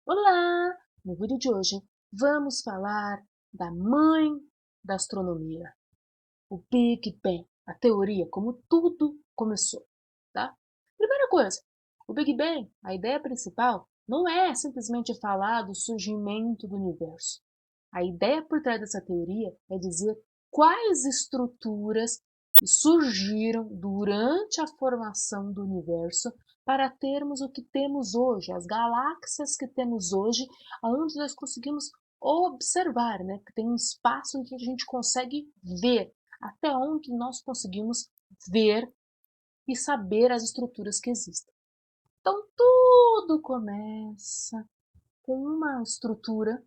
Olá! No vídeo de hoje vamos falar da mãe da astronomia, o Big Bang, a teoria, como tudo começou, tá? Primeira coisa, o Big Bang, a ideia principal, não é simplesmente falar do surgimento do universo. A ideia por trás dessa teoria é dizer quais estruturas surgiram durante a formação do universo para termos o que temos hoje, as galáxias que temos hoje, onde nós conseguimos observar, né? Que tem um espaço em que a gente consegue ver, até onde nós conseguimos ver e saber as estruturas que existem. Então, tudo começa com uma estrutura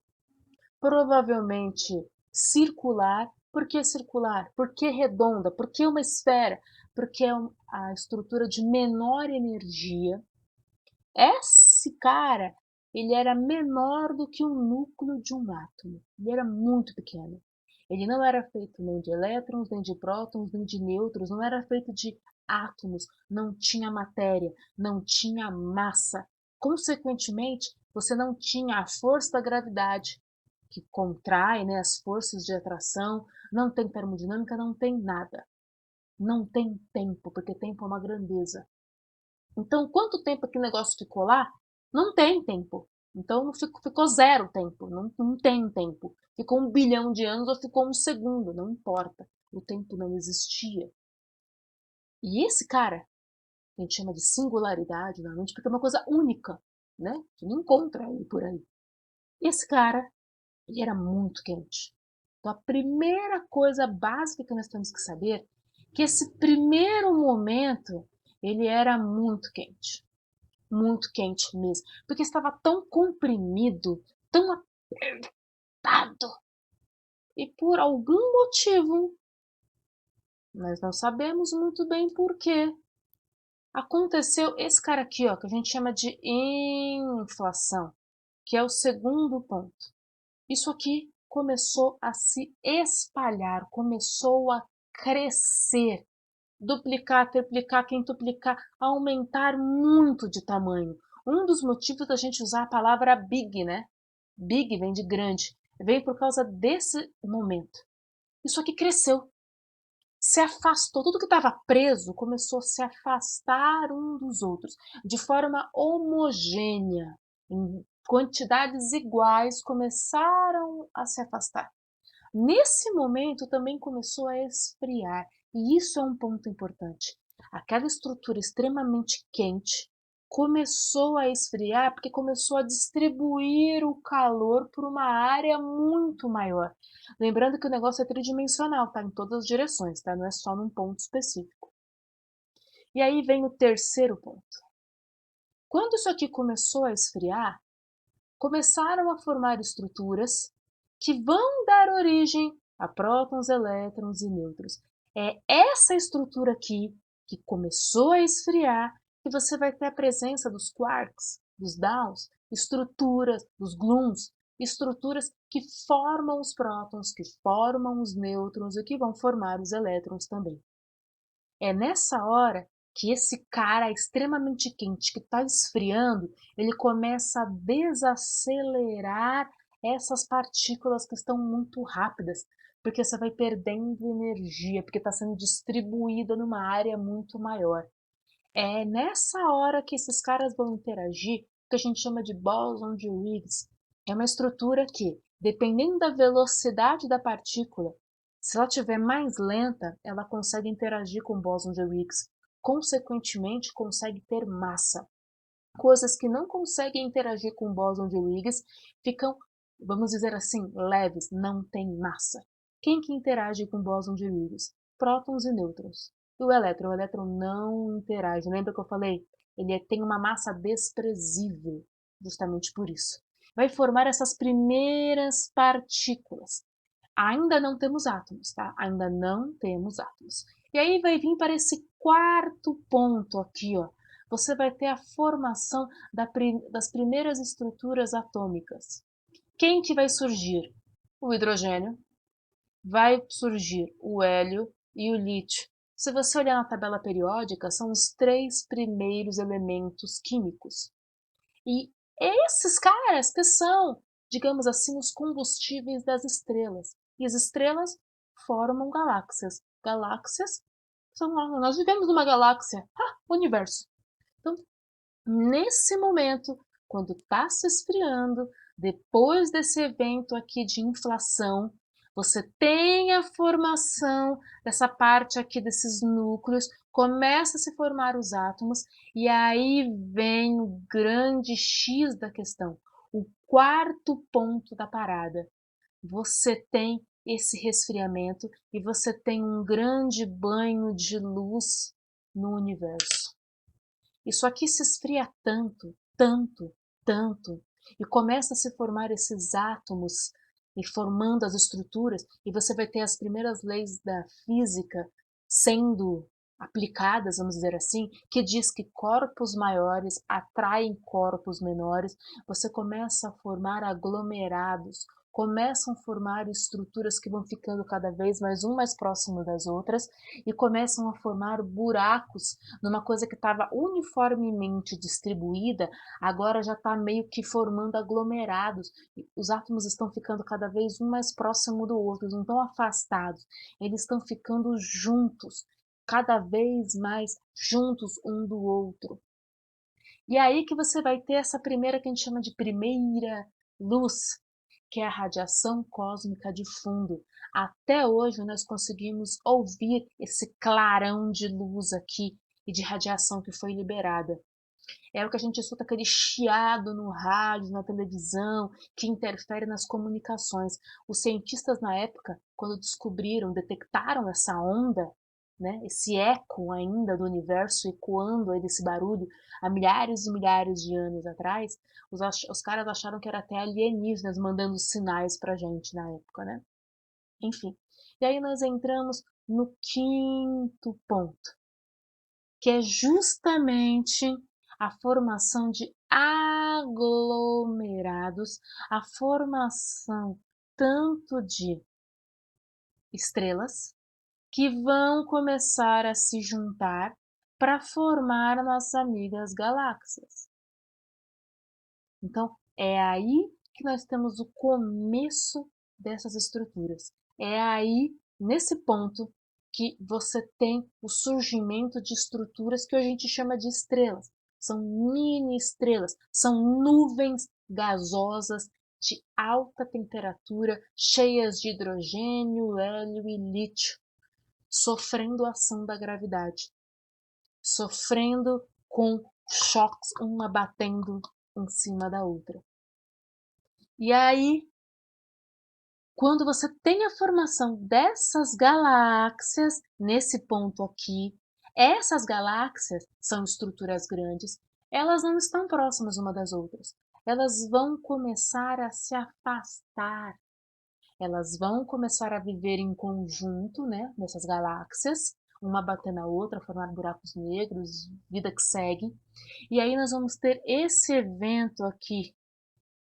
provavelmente circular. Por que circular? Por que redonda? Por que uma esfera? Porque é a estrutura de menor energia. Esse cara, ele era menor do que o núcleo de um átomo. Ele era muito pequeno. Ele não era feito nem de elétrons, nem de prótons, nem de nêutrons, não era feito de átomos, não tinha matéria, não tinha massa. Consequentemente, você não tinha a força da gravidade, que contrai, né, as forças de atração, não tem termodinâmica, não tem nada. Não tem tempo, porque tempo é uma grandeza. Então, quanto tempo aquele negócio ficou lá? Não tem tempo. Então, não ficou zero tempo, não tem tempo. Ficou 1 bilhão de anos ou ficou 1 segundo, não importa. O tempo não existia. E esse cara, que a gente chama de singularidade, normalmente, porque é uma coisa única, né? Que não encontra ele por aí. Esse cara, ele era muito quente. Então, a primeira coisa básica que nós temos que saber é que esse primeiro momento, ele era muito quente mesmo, porque estava tão comprimido, tão apertado, e por algum motivo, nós não sabemos muito bem por quê, aconteceu esse cara aqui, ó, que a gente chama de inflação, que é o segundo ponto. Isso aqui começou a se espalhar, começou a crescer, duplicar, triplicar, quintuplicar, aumentar muito de tamanho. Um dos motivos da gente usar a palavra big, né? Big vem de grande, veio por causa desse momento. Isso aqui cresceu, se afastou, tudo que estava preso começou a se afastar um dos outros, de forma homogênea, em quantidades iguais, começaram a se afastar. Nesse momento também começou a esfriar, e isso é um ponto importante. Aquela estrutura extremamente quente começou a esfriar porque começou a distribuir o calor por uma área muito maior. Lembrando que o negócio é tridimensional, tá? Em todas as direções, tá? Não é só num ponto específico. E aí vem o terceiro ponto. Quando isso aqui começou a esfriar, começaram a formar estruturas que vão dar origem a prótons, elétrons e nêutrons. É essa estrutura aqui que começou a esfriar que você vai ter a presença dos quarks, dos gauss, estruturas, dos gluons, estruturas que formam os prótons, que formam os nêutrons e que vão formar os elétrons também. É nessa hora que esse cara extremamente quente que está esfriando, ele começa a desacelerar essas partículas que estão muito rápidas, porque você vai perdendo energia, porque está sendo distribuída numa área muito maior. É nessa hora que esses caras vão interagir, que a gente chama de bóson de Higgs. É uma estrutura que, dependendo da velocidade da partícula, se ela estiver mais lenta, ela consegue interagir com o bóson de Higgs. Consequentemente, consegue ter massa. Coisas que não conseguem interagir com o bóson de Higgs ficam, vamos dizer assim, leves, não têm massa. Quem que interage com o bóson de Higgs? Prótons e nêutrons. E o elétron não interage. Lembra que eu falei? Ele tem uma massa desprezível, justamente por isso. Vai formar essas primeiras partículas. Ainda não temos átomos, tá? Ainda não temos átomos. E aí vai vir para esse quarto ponto aqui, ó. Você vai ter a formação das primeiras estruturas atômicas. Quem que vai surgir? O hidrogênio, vai surgir o hélio e o lítio. Se você olhar na tabela periódica, são os 3 primeiros elementos químicos. E Esses caras que são, digamos assim, os combustíveis das estrelas. E as estrelas formam galáxias. Galáxias são nós vivemos numa galáxia, universo. Então, nesse momento, quando está se esfriando, depois desse evento aqui de inflação, você tem a formação dessa parte aqui desses núcleos, começa a se formar os átomos, e aí vem o grande X da questão, o quarto ponto da parada. Você tem esse resfriamento e você tem um grande banho de luz no universo. Isso aqui se esfria tanto, tanto, tanto, e começa a se formar esses átomos e formando as estruturas, e você vai ter as primeiras leis da física sendo aplicadas, vamos dizer assim, que diz que corpos maiores atraem corpos menores, você começa a formar aglomerados, começam a formar estruturas que vão ficando cada vez mais próximo das outras e começam a formar buracos numa coisa que estava uniformemente distribuída, agora já está meio que formando aglomerados. Os átomos estão ficando cada vez um mais próximo do outro, eles não estão afastados, eles estão ficando juntos, cada vez mais juntos um do outro. E é aí que você vai ter essa primeira que a gente chama de primeira luz, que é a radiação cósmica de fundo. Até hoje nós conseguimos ouvir esse clarão de luz aqui e de radiação que foi liberada. É o que a gente escuta, aquele chiado no rádio, na televisão, que interfere nas comunicações. Os cientistas na época, quando descobriram, detectaram essa onda, né, esse eco ainda do universo ecoando aí desse barulho há milhares e milhares de anos atrás, os caras acharam que era até alienígenas mandando sinais pra gente na época, né? Enfim. E aí nós entramos no quinto ponto, que é justamente a formação de aglomerados, a formação tanto de estrelas que vão começar a se juntar para formar nossas amigas galáxias. Então, é aí que nós temos o começo dessas estruturas. É aí, nesse ponto, que você tem o surgimento de estruturas que a gente chama de estrelas. São mini estrelas, são nuvens gasosas de alta temperatura, cheias de hidrogênio, hélio e lítio, sofrendo a ação da gravidade, sofrendo com choques, uma batendo em cima da outra. E aí, quando você tem a formação dessas galáxias, nesse ponto aqui, essas galáxias são estruturas grandes, elas não estão próximas uma das outras. Elas vão começar a se afastar. Elas vão começar a viver em conjunto, né, nessas galáxias, uma bater na outra, formar buracos negros, vida que segue. E aí nós vamos ter esse evento aqui,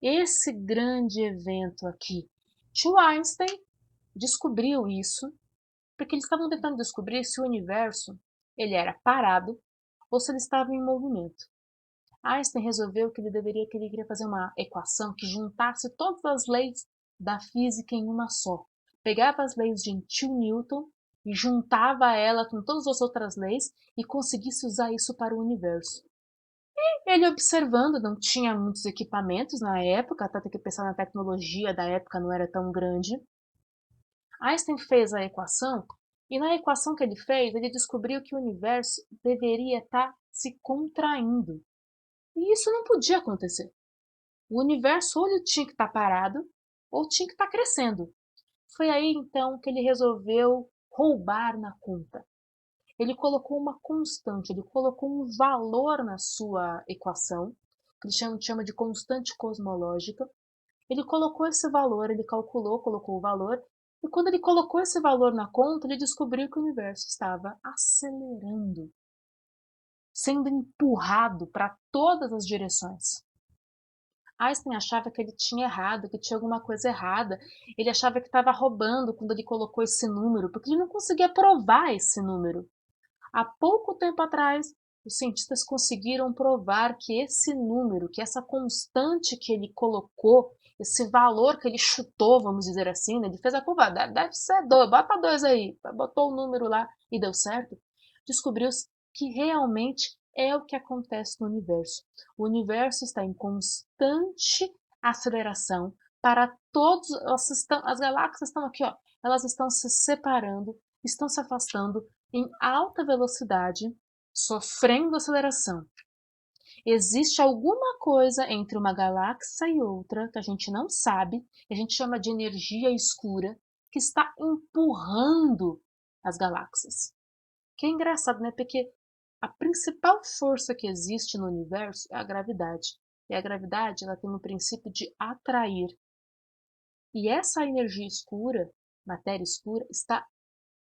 esse grande evento aqui. Tio Einstein descobriu isso porque eles estavam tentando descobrir se o universo ele era parado ou se ele estava em movimento. Einstein resolveu que ele queria fazer uma equação que juntasse todas as leis da física em uma só. Pegava as leis de tio Newton e juntava ela com todas as outras leis e conseguisse usar isso para o universo. Ele observando, não tinha muitos equipamentos na época, até ter que pensar na tecnologia da época não era tão grande. Einstein fez a equação e na equação que ele fez, ele descobriu que o universo deveria estar se contraindo. E isso não podia acontecer. O universo ou ele tinha que estar parado ou tinha que estar crescendo. Foi aí então que ele resolveu roubar na conta. Ele colocou uma constante, ele colocou um valor na sua equação, que ele chama de constante cosmológica. Ele colocou esse valor, ele calculou, colocou o valor, e quando ele colocou esse valor na conta, ele descobriu que o universo estava acelerando, sendo empurrado para todas as direções. Einstein achava que ele tinha errado, que tinha alguma coisa errada. Ele achava que estava roubando quando ele colocou esse número, porque ele não conseguia provar esse número. Há pouco tempo atrás, os cientistas conseguiram provar que esse número, que essa constante que ele colocou, esse valor que ele chutou, vamos dizer assim, né? Ele fez a curva, deve ser 2, bota 2 aí, botou o número lá e deu certo, descobriu-se que realmente é o que acontece no universo. O universo está em constante aceleração para todos, as galáxias estão aqui, ó, elas estão se separando, estão se afastando em alta velocidade, sofrendo aceleração. Existe alguma coisa entre uma galáxia e outra que a gente não sabe, que a gente chama de energia escura, que está empurrando as galáxias. Que é engraçado, né? Porque a principal força que existe no universo é a gravidade. E a gravidade, ela tem o princípio de atrair. E essa energia escura, matéria escura, está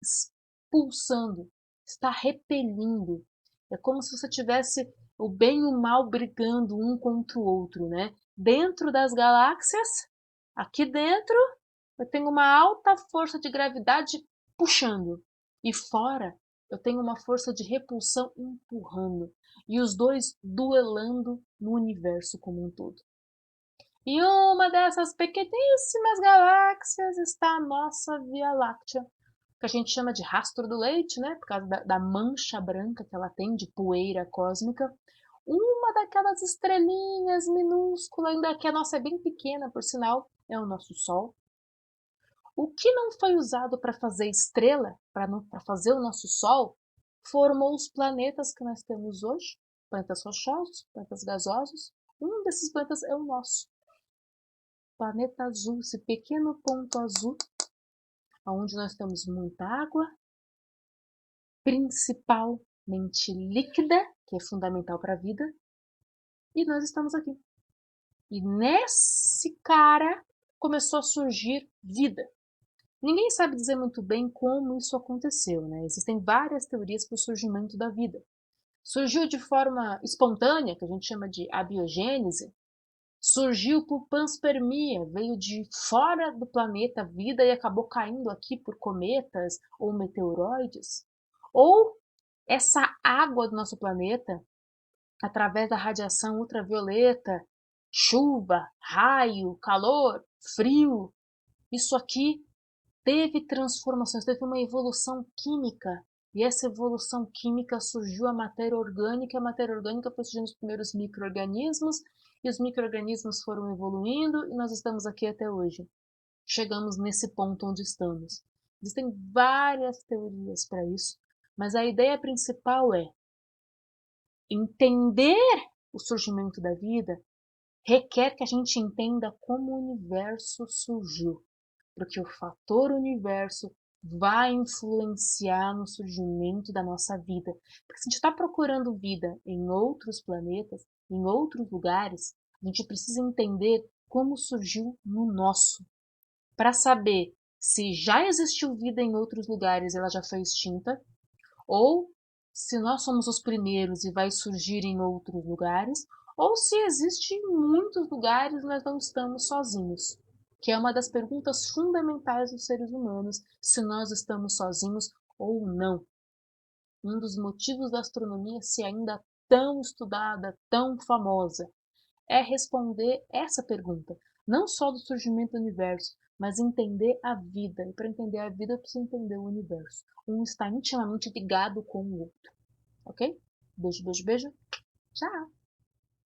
expulsando, está repelindo. É como se você tivesse o bem e o mal brigando um contra o outro, né? Dentro das galáxias, aqui dentro, eu tenho uma alta força de gravidade puxando. E fora, eu tenho uma força de repulsão empurrando. E os dois duelando no universo como um todo. E uma dessas pequeníssimas galáxias está a nossa Via Láctea, que a gente chama de rastro do leite, né? Por causa da mancha branca que ela tem de poeira cósmica. Uma daquelas estrelinhas minúsculas, ainda que a nossa é bem pequena, por sinal, é o nosso Sol. O que não foi usado para fazer estrela, para fazer o nosso Sol, formou os planetas que nós temos hoje, planetas rochosos, planetas gasosos. Um desses planetas é o nosso. Planeta azul, esse pequeno ponto azul, onde nós temos muita água, principalmente líquida, que é fundamental para a vida, e nós estamos aqui. E nesse cara começou a surgir vida. Ninguém sabe dizer muito bem como isso aconteceu, né? Existem várias teorias para o surgimento da vida. Surgiu de forma espontânea, que a gente chama de abiogênese, surgiu por panspermia, veio de fora do planeta a vida e acabou caindo aqui por cometas ou meteoroides. Ou essa água do nosso planeta, através da radiação ultravioleta, chuva, raio, calor, frio, isso aqui teve transformações, teve uma evolução química. E essa evolução química surgiu a matéria orgânica foi surgindo os primeiros micro-organismos, e os micro-organismos foram evoluindo, e nós estamos aqui até hoje. Chegamos nesse ponto onde estamos. Existem várias teorias para isso, mas a ideia principal é entender o surgimento da vida requer que a gente entenda como o universo surgiu, porque o fator universo vai influenciar no surgimento da nossa vida. Porque se a gente está procurando vida em outros planetas, em outros lugares, a gente precisa entender como surgiu no nosso, para saber se já existiu vida em outros lugares e ela já foi extinta, ou se nós somos os primeiros e vai surgir em outros lugares, ou se existe em muitos lugares e nós não estamos sozinhos, que é uma das perguntas fundamentais dos seres humanos, se nós estamos sozinhos ou não. Um dos motivos da astronomia ser ainda tão estudada, tão famosa, é responder essa pergunta, não só do surgimento do universo, mas entender a vida. E para entender a vida, eu preciso entender o universo. Um está intimamente ligado com o outro. Ok? Beijo, beijo, beijo. Tchau!